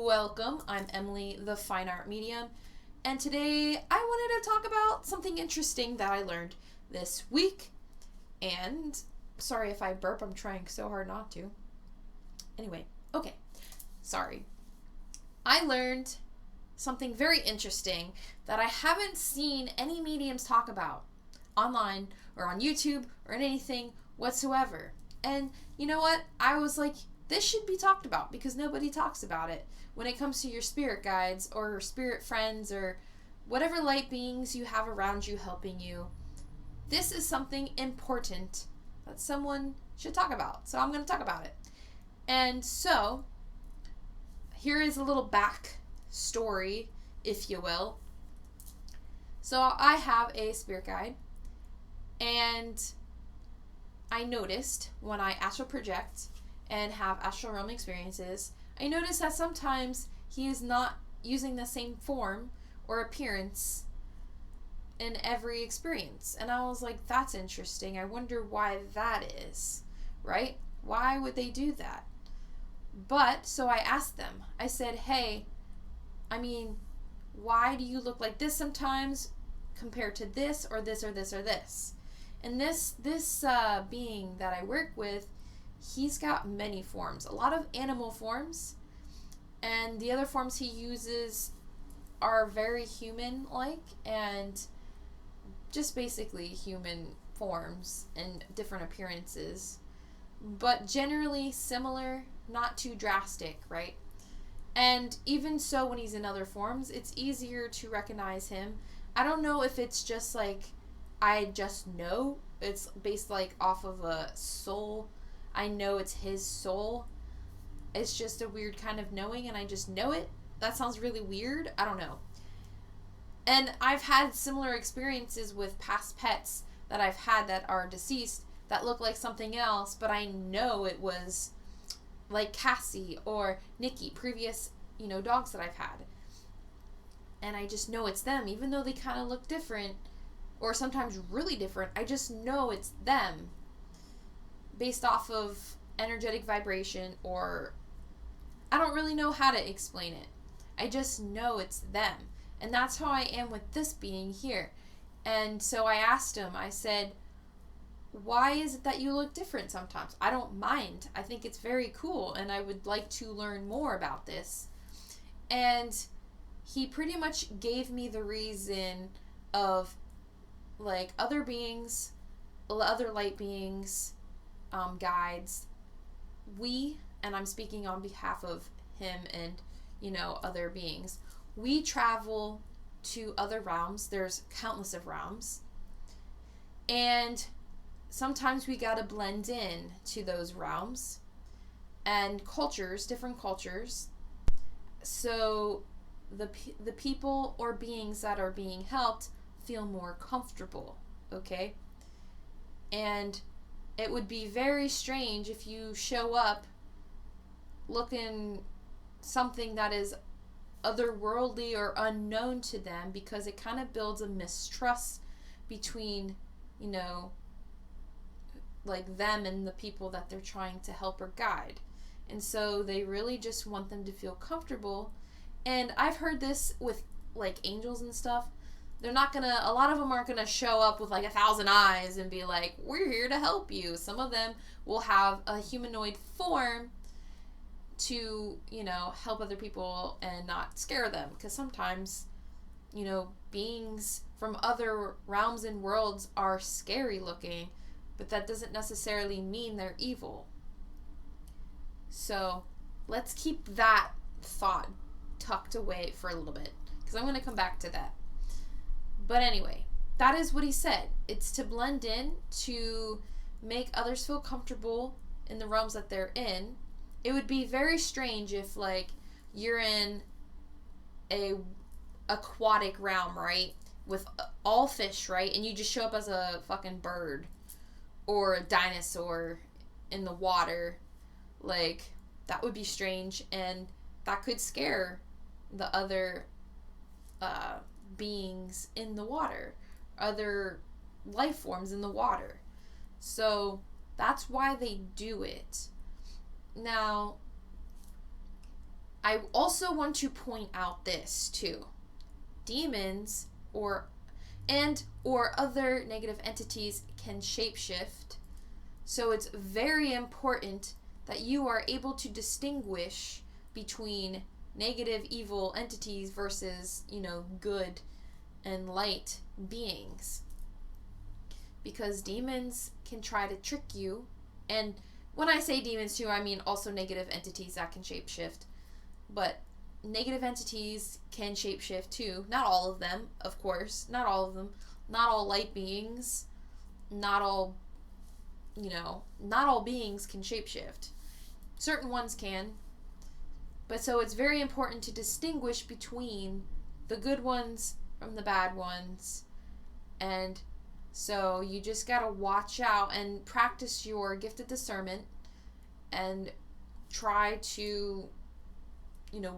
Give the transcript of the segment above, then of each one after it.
Welcome, I'm Emily, the Fine Art Medium, and today I wanted to talk about something interesting that I learned this week. And sorry if I burp, I'm trying so hard not to. Anyway, okay, sorry. I learned something very interesting that I haven't seen any mediums talk about online or on YouTube or anything whatsoever. And you know what? I was like, this should be talked about because nobody talks about it when it comes to your spirit guides or spirit friends or whatever light beings you have around you helping you. This is something important that someone should talk about. So I'm going to talk about it. And so here is a little back story, if you will. So I have a spirit guide, and I noticed when I astral project and have astral realm experiences, I noticed that sometimes he is not using the same form or appearance in every experience. And I was like, that's interesting. I wonder why that is, right? Why would they do that? But, so I asked them, I said, hey, why do you look like this sometimes compared to this or this or this or this? And this being that I work with, he's got many forms, a lot of animal forms, and the other forms he uses are very human-like and just basically human forms and different appearances, but generally similar, not too drastic, right? And even so, when he's in other forms, it's easier to recognize him. I don't know if it's just like, I just know it's based like off of a soul. I know it's his soul. It's just a weird kind of knowing, and I just know it. That sounds really weird. I don't know. And I've had similar experiences with past pets that I've had that are deceased that look like something else, but I know it was like Cassie or Nikki, previous, dogs that I've had. And I just know it's them, even though they kind of look different, or sometimes really different. I just know it's them based off of energetic vibration, or I don't really know how to explain it. I just know it's them. And that's how I am with this being here. And so I asked him, I said, why is it that you look different sometimes? I don't mind. I think it's very cool, and I would like to learn more about this. And he pretty much gave me the reason of like other beings, other light beings, guides, and I'm speaking on behalf of him and, other beings, we travel to other realms. There's countless of realms. And sometimes we gotta blend in to those realms and cultures, different cultures. So the people or beings that are being helped feel more comfortable, okay? And it would be very strange if you show up looking something that is otherworldly or unknown to them, because it kind of builds a mistrust between, like them and the people that they're trying to help or guide. And so they really just want them to feel comfortable. And I've heard this with like angels and stuff. A lot of them aren't gonna show up with like 1,000 eyes and be like, we're here to help you. Some of them will have a humanoid form to, help other people and not scare them. Because sometimes, beings from other realms and worlds are scary looking, but that doesn't necessarily mean they're evil. So let's keep that thought tucked away for a little bit, because I'm going to come back to that. But anyway, that is what he said. It's to blend in, to make others feel comfortable in the realms that they're in. It would be very strange if, like, you're in a aquatic realm, right? With all fish, right? And you just show up as a fucking bird or a dinosaur in the water. Like, that would be strange, and that could scare the other beings in the water, other life forms in the water. So that's why they do it. Now, I also want to point out this too. Demons or other negative entities can shapeshift. So it's very important that you are able to distinguish between negative evil entities versus, good and light beings. Because demons can try to trick you. And when I say demons too, I mean also negative entities that can shapeshift. But negative entities can shapeshift too. Not all of them, of course. Not all of them. Not all light beings. Not all beings can shapeshift. Certain ones can. But so it's very important to distinguish between the good ones from the bad ones. And so you just gotta watch out and practice your gift of discernment and try to,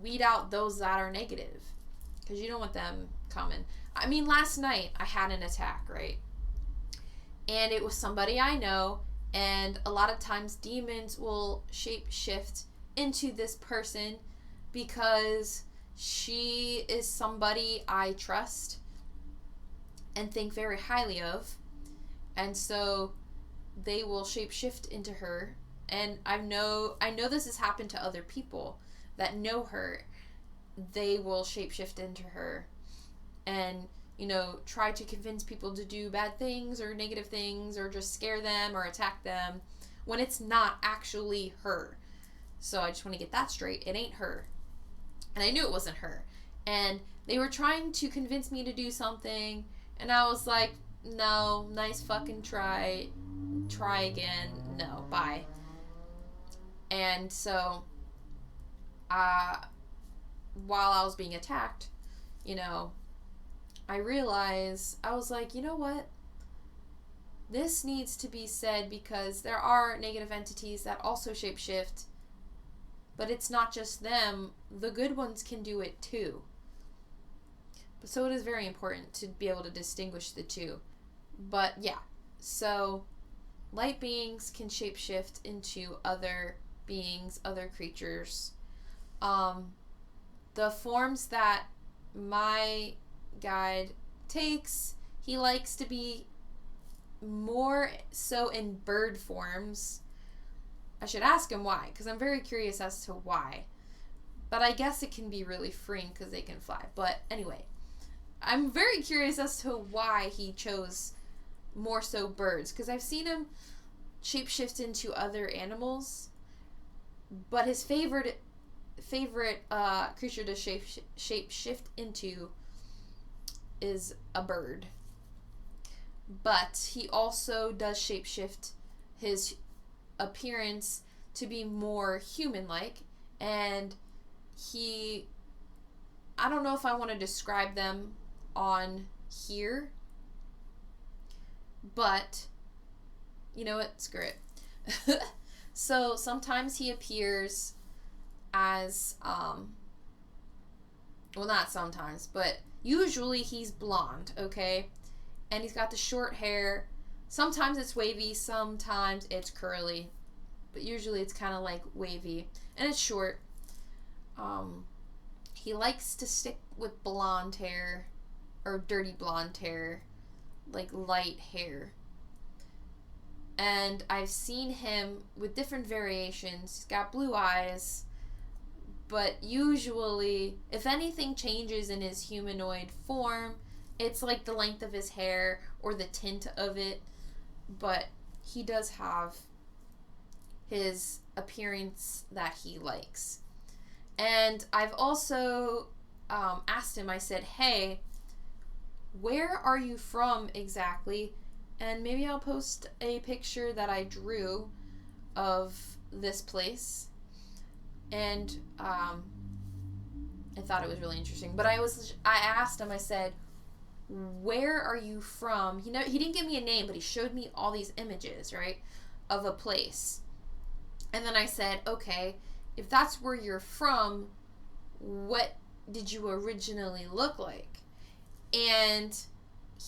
weed out those that are negative. Because you don't want them coming. I mean, last night I had an attack, right? And it was somebody I know, and a lot of times demons will shape-shift into this person because she is somebody I trust and think very highly of. And so they will shape-shift into her. And I know this has happened to other people that know her. They will shapeshift into her and try to convince people to do bad things or negative things or just scare them or attack them when it's not actually her. So I just want to get that straight. It ain't her. And I knew it wasn't her. And they were trying to convince me to do something, and I was like, no, nice fucking try. Try again. No, bye. And so, while I was being attacked, I realized, I was like, you know what? This needs to be said because there are negative entities that also shapeshift, but it's not just them. The good ones can do it too. So it is very important to be able to distinguish the two. But yeah, so light beings can shapeshift into other beings, other creatures. The forms that my guide takes, he likes to be more so in bird forms. I should ask him why, because I'm very curious as to why. But I guess it can be really freeing because they can fly. But anyway, I'm very curious as to why he chose more so birds, because I've seen him shapeshift into other animals, but his favorite creature to shapeshift into is a bird. But he also does shapeshift his appearance to be more human-like, and I don't know if I want to describe them on here, but you know what, screw it. So sometimes he appears as well, not sometimes, but usually he's blonde, okay? And he's got the short hair. Sometimes it's wavy, sometimes it's curly, but usually it's kind of like wavy, and it's short. He likes to stick with blonde hair, or dirty blonde hair, like light hair. And I've seen him with different variations. He's got blue eyes, but usually, if anything changes in his humanoid form, it's like the length of his hair or the tint of it. But he does have his appearance that he likes. And I've also asked him, I said, hey, where are you from exactly? And maybe I'll post a picture that I drew of this place. And I thought it was really interesting. But I asked him, I said, where are you from? He didn't give me a name, but he showed me all these images, right, of a place. And then I said, okay, if that's where you're from, what did you originally look like? And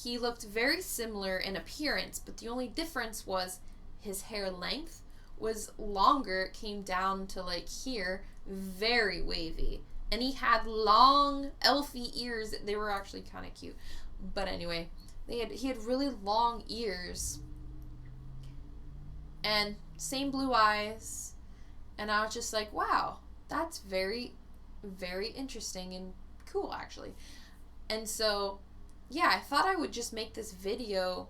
he looked very similar in appearance, but the only difference was his hair length was longer. It came down to like here, very wavy. And he had long, elfy ears. They were actually kind of cute. But anyway, he had really long ears. And same blue eyes. And I was just like, wow, that's very, very interesting and cool, actually. And so, yeah, I thought I would just make this video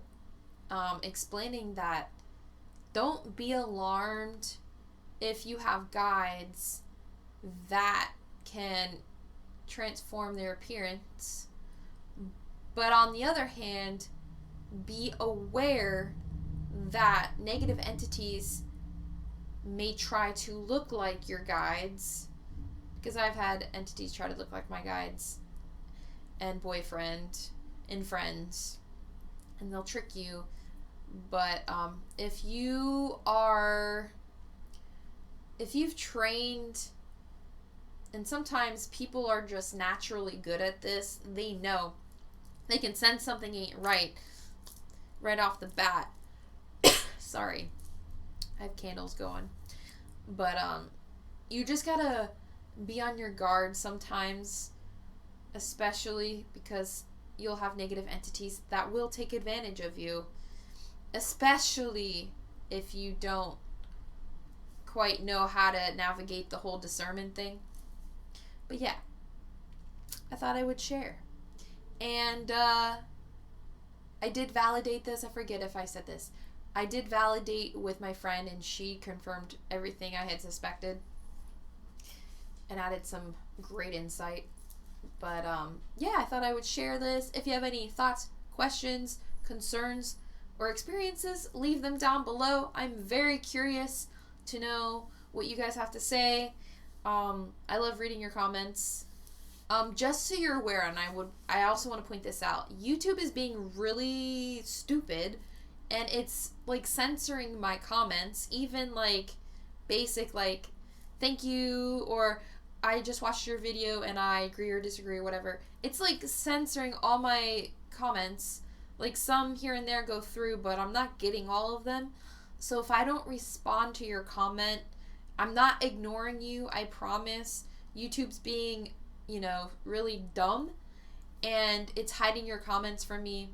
explaining that don't be alarmed if you have guides that can transform their appearance. But on the other hand, be aware that negative entities may try to look like your guides, because I've had entities try to look like my guides and boyfriend and friends, and they'll trick you. But if you've trained, and sometimes people are just naturally good at this, they know. They can sense something ain't right off the bat. Sorry. I have candles going. But you just gotta be on your guard sometimes, especially because you'll have negative entities that will take advantage of you, especially if you don't quite know how to navigate the whole discernment thing. But yeah, I thought I would share. And I did validate this. I forget if I said this. I did validate with my friend, and she confirmed everything I had suspected and added some great insight. But yeah, I thought I would share this. If you have any thoughts, questions, concerns, or experiences, leave them down below. I'm very curious to know what you guys have to say. I love reading your comments. Just so you're aware, and I also want to point this out, YouTube is being really stupid, and it's like censoring my comments, even like basic like thank you, or I just watched your video and I agree or disagree or whatever. It's like censoring all my comments. Like some here and there go through, but I'm not getting all of them. So if I don't respond to your comment, I'm not ignoring you, I promise. YouTube's being, really dumb, and it's hiding your comments from me.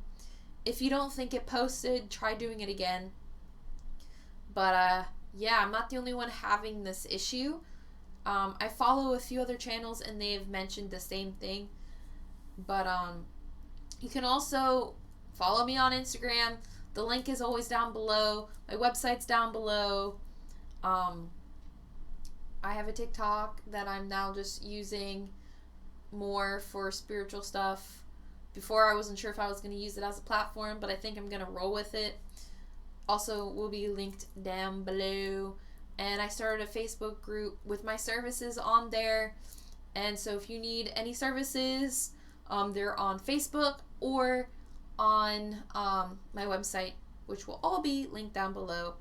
If you don't think it posted, try doing it again. But yeah, I'm not the only one having this issue. I follow a few other channels and they've mentioned the same thing. But you can also follow me on Instagram. The link is always down below. My website's down below. I have a TikTok that I'm now just using more for spiritual stuff. Before, I wasn't sure if I was going to use it as a platform, but I think I'm going to roll with it. Also, will be linked down below. And I started a Facebook group with my services on there. And so if you need any services, they're on Facebook or on my website, which will all be linked down below.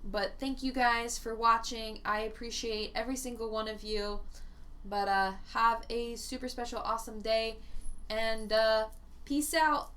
But thank you guys for watching. I appreciate every single one of you. But have a super special, awesome day. And peace out.